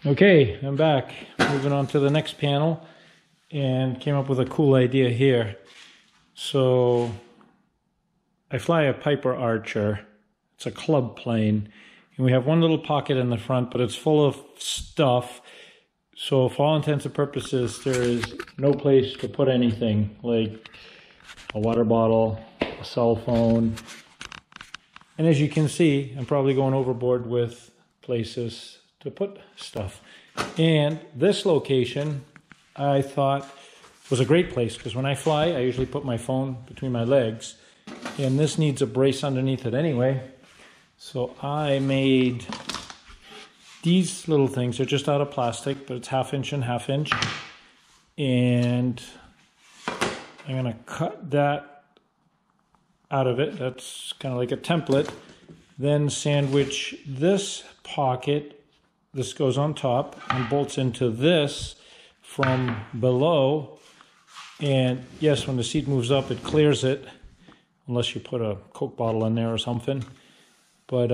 Okay, I'm back. Moving on to the next panel and came up with a cool idea here. So I fly a Piper Archer. It's a club plane. And we have one little pocket in the front, but it's full of stuff. So for all intents and purposes, there is no place to put anything like a water bottle, a cell phone. And as you can see, I'm probably going overboard with places to put stuff. And this location, I thought, was a great place because when I fly, I usually put my phone between my legs. And this needs a brace underneath it anyway. So I made these little things. They're just out of plastic, but it's 1/2 inch and 1/2 inch. And I'm gonna cut that out of it. That's kind of like a template. Then sandwich this pocket. This goes on top and bolts into this from below. And yes, when the seat moves up, it clears it, unless you put a Coke bottle in there or something. But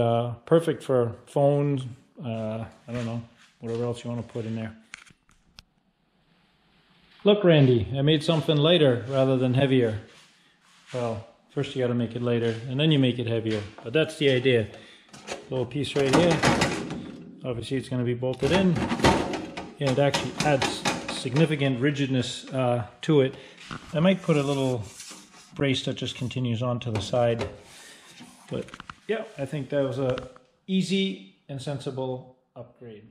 perfect for phones, I don't know, whatever else you want to put in there. Look, Randy, I made something lighter rather than heavier. Well, first you got to make it lighter, and then you make it heavier. But that's the idea. Little piece right here. Obviously, it's going to be bolted in, and it actually adds significant rigidness to it. I might put a little brace that just continues on to the side. But yeah, I think that was a easy and sensible upgrade.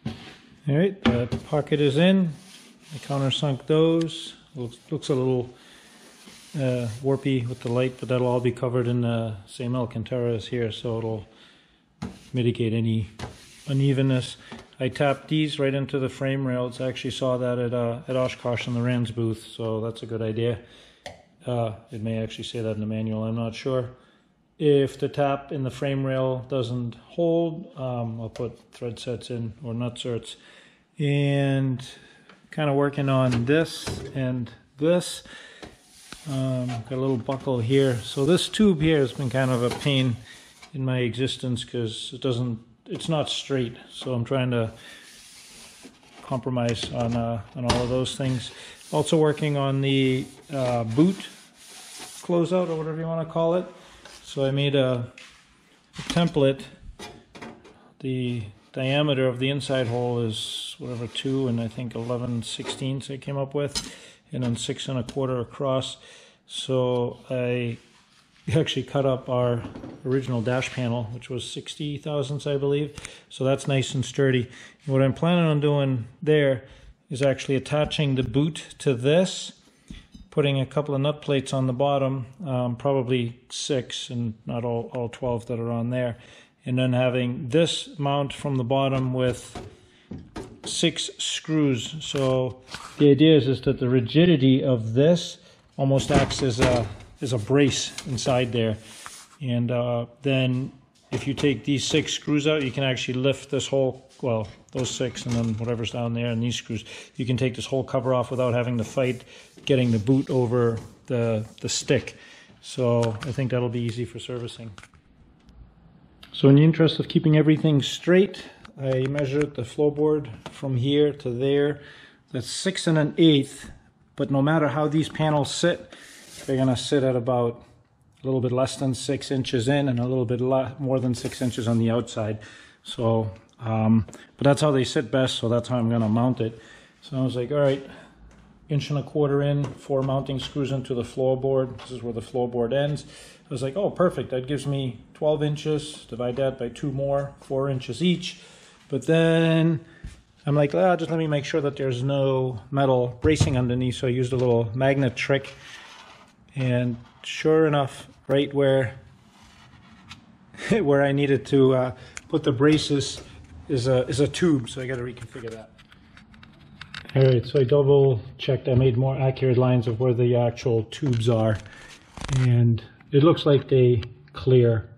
All right, the pocket is in. I countersunk those. Looks a little warpy with the light, but that'll all be covered in the same Alcantara as here, so it'll mitigate any unevenness. I tapped these right into the frame rails. I actually saw that at Oshkosh in the RANS booth, so that's a good idea. It may actually say that in the manual, I'm not sure. If the tap in the frame rail doesn't hold, I'll put thread sets in or nut certs. And kind of working on this and this. Got a little buckle here. So this tube here has been kind of a pain in my existence because it's not straight. So I'm trying to compromise on all of those things. Also working on the boot closeout or whatever you want to call it. So I made a template. The diameter of the inside hole is whatever 2 and I think 11/16 I came up with, and then 6 1/4 across. So I actually cut up our original dash panel, which was 60 thousandths, I believe. So that's nice and sturdy. And what I'm planning on doing there is actually attaching the boot to this, putting a couple of nut plates on the bottom, probably 6 and not all 12 that are on there. And then having this mount from the bottom with 6 screws. So the idea is that the rigidity of this almost acts as a brace inside there. And then if you take these 6 screws out, you can actually lift this whole, well, those 6 and then whatever's down there and these screws. You can take this whole cover off without having to fight getting the boot over the stick. So I think that'll be easy for servicing. So in the interest of keeping everything straight, I measured the floorboard from here to there. That's 6 1/8, but no matter how these panels sit, they're gonna sit at about a little bit less than 6 inches in and a little bit more than 6 inches on the outside. So, but that's how they sit best, so that's how I'm gonna mount it. So I was like, all right, 1 1/4 in, 4 mounting screws into the floorboard. This is where the floorboard ends. I was like, oh, perfect, that gives me 12 inches, divide that by 2 more, 4 inches each. But then I'm like, just let me make sure that there's no metal bracing underneath, so I used a little magnet trick. And sure enough, right where I needed to put the braces is a tube, so I got to reconfigure that. All right, so I double checked. I made more accurate lines of where the actual tubes are, and it looks like they clear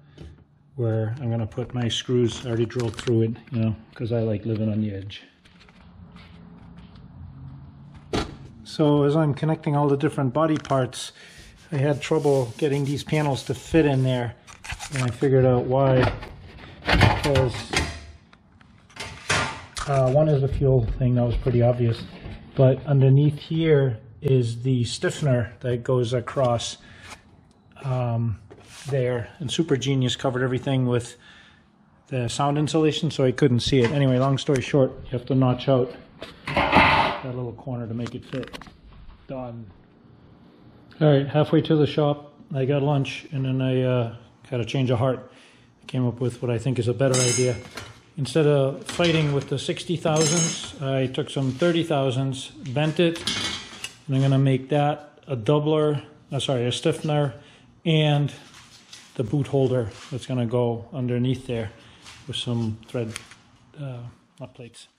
where I'm gonna put my screws. I already drilled through it, you know, because I like living on the edge. So as I'm connecting all the different body parts, I had trouble getting these panels to fit in there, and I figured out why. Because One is the fuel thing, that was pretty obvious. But underneath here is the stiffener that goes across there. And Super Genius covered everything with the sound insulation, so I couldn't see it. Anyway, long story short, you have to notch out that little corner to make it fit. Done. Alright, halfway to the shop, I got lunch, and then I had a change of heart. I came up with what I think is a better idea. Instead of fighting with the 60,000s, I took some 30,000s, bent it, and I'm going to make that a doubler, a stiffener, and the boot holder that's going to go underneath there with some thread nut plates.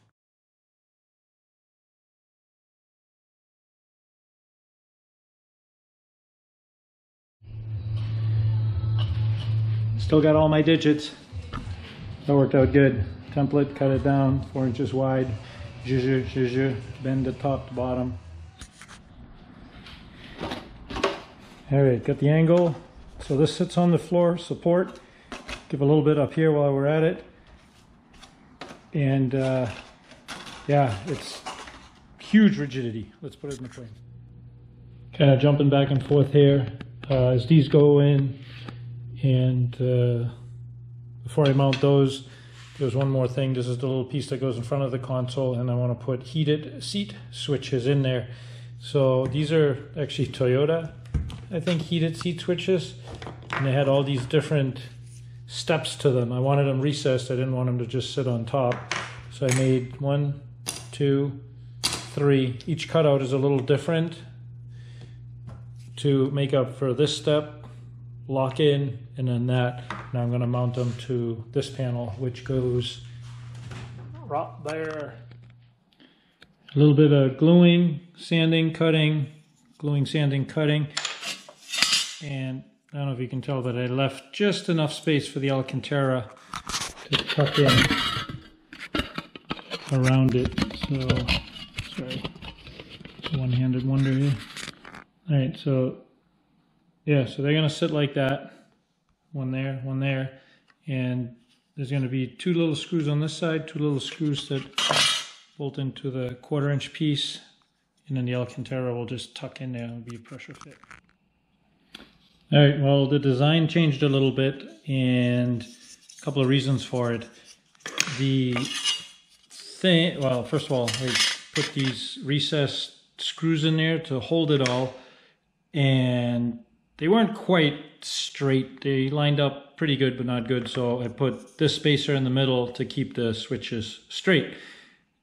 Still got all my digits. That worked out good. Template, cut it down 4 inches wide. Bend the top to bottom. Alright, got the angle. So this sits on the floor, support. Give a little bit up here while we're at it. And yeah, it's huge rigidity. Let's put it in the frame. Kind of jumping back and forth here as these go in. And before I mount those, there's one more thing. This is the little piece that goes in front of the console, and I want to put heated seat switches in there. So these are actually Toyota, I think, heated seat switches, and they had all these different steps to them. I wanted them recessed. I didn't want them to just sit on top. So I made 1, 2, 3. Each cutout is a little different to make up for this step. Lock in, and then that. Now I'm going to mount them to this panel, which goes right there. A little bit of gluing, sanding, cutting, gluing, sanding, cutting. And I don't know if you can tell, but I left just enough space for the Alcantara to tuck in around it. So, sorry, it's a one-handed wonder here. All right, so yeah, so they're going to sit like that, one there, and there's going to be 2 little screws on this side, 2 little screws that bolt into the 1/4 inch piece, and then the Alcantara will just tuck in there and be a pressure fit. Alright, well, the design changed a little bit, and a couple of reasons for it. The thing, well, first of all, I put these recessed screws in there to hold it all, and they weren't quite straight. They lined up pretty good, but not good. So I put this spacer in the middle to keep the switches straight.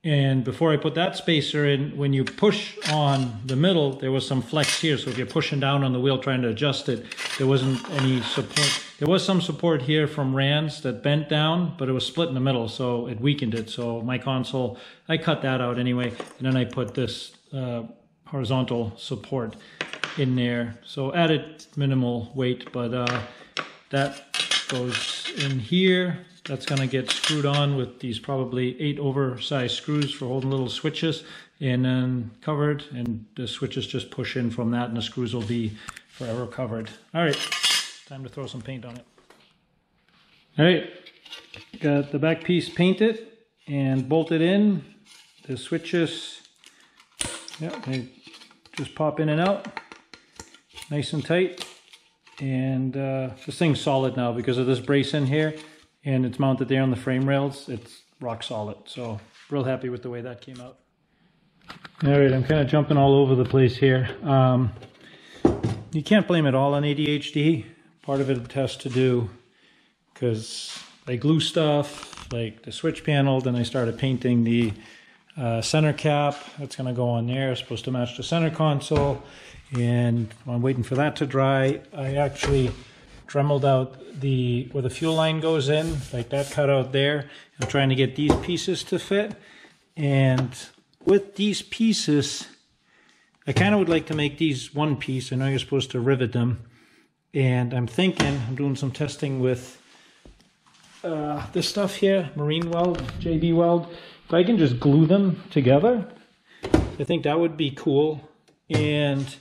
And before I put that spacer in, when you push on the middle, there was some flex here. So if you're pushing down on the wheel trying to adjust it, there wasn't any support. There was some support here from RANS that bent down, but it was split in the middle, so it weakened it. So my console, I cut that out anyway. And then I put this horizontal support in there, so added minimal weight, but that goes in here. That's going to get screwed on with these probably 8 oversized screws for holding little switches, and then covered, and the switches just push in from that, and the screws will be forever covered. All right, time to throw some paint on it. All right, got the back piece painted and bolted in. The switches, yeah, they just pop in and out. Nice and tight, and this thing's solid now because of this brace in here, and it's mounted there on the frame rails. It's rock solid, so real happy with the way that came out. Alright, I'm kind of jumping all over the place here. You can't blame it all on ADHD. Part of it has to do because I glue stuff like the switch panel, then I started painting the center cap. That's going to go on there. It's supposed to match the center console. And I'm waiting for that to dry. I actually dremeled out where the fuel line goes in, like that cutout there. I'm trying to get these pieces to fit. And with these pieces, I kind of would like to make these one piece. I know you're supposed to rivet them. And I'm thinking, I'm doing some testing with this stuff here, Marine Weld, JB Weld. If I can just glue them together, I think that would be cool. And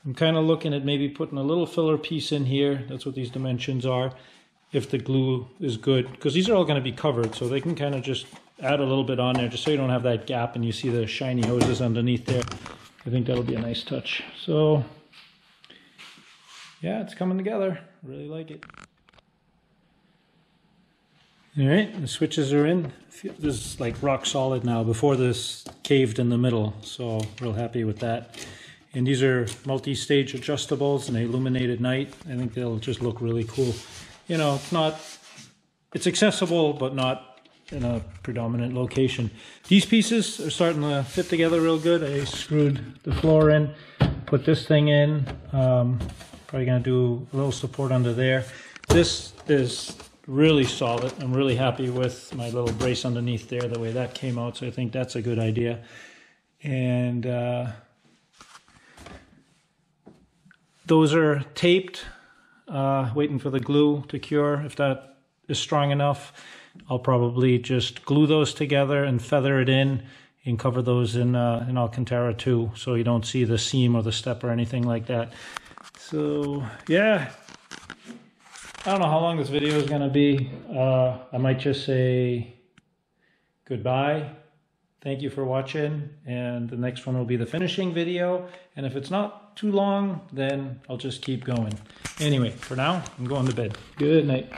I'm kind of looking at maybe putting a little filler piece in here. That's what these dimensions are, if the glue is good. Because these are all going to be covered, so they can kind of just add a little bit on there just so you don't have that gap and you see the shiny hoses underneath there. I think that'll be a nice touch. So yeah, it's coming together. Really like it. All right, the switches are in. This is like rock solid now. Before this caved in the middle, so real happy with that. And these are multi-stage adjustables and they illuminate at night. I think they'll just look really cool. You know, it's accessible, but not in a predominant location. These pieces are starting to fit together real good. I screwed the floor in, put this thing in. Probably gonna do a little support under there. This is really solid. I'm really happy with my little brace underneath there, the way that came out. So I think that's a good idea. And those are taped, waiting for the glue to cure. If that is strong enough, I'll probably just glue those together and feather it in and cover those in Alcantara too, so you don't see the seam or the step or anything like that. So yeah, I don't know how long this video is going to be. I might just say goodbye. Thank you for watching, and the next one will be the finishing video. And if it's not too long, then I'll just keep going. Anyway, for now, I'm going to bed. Good night.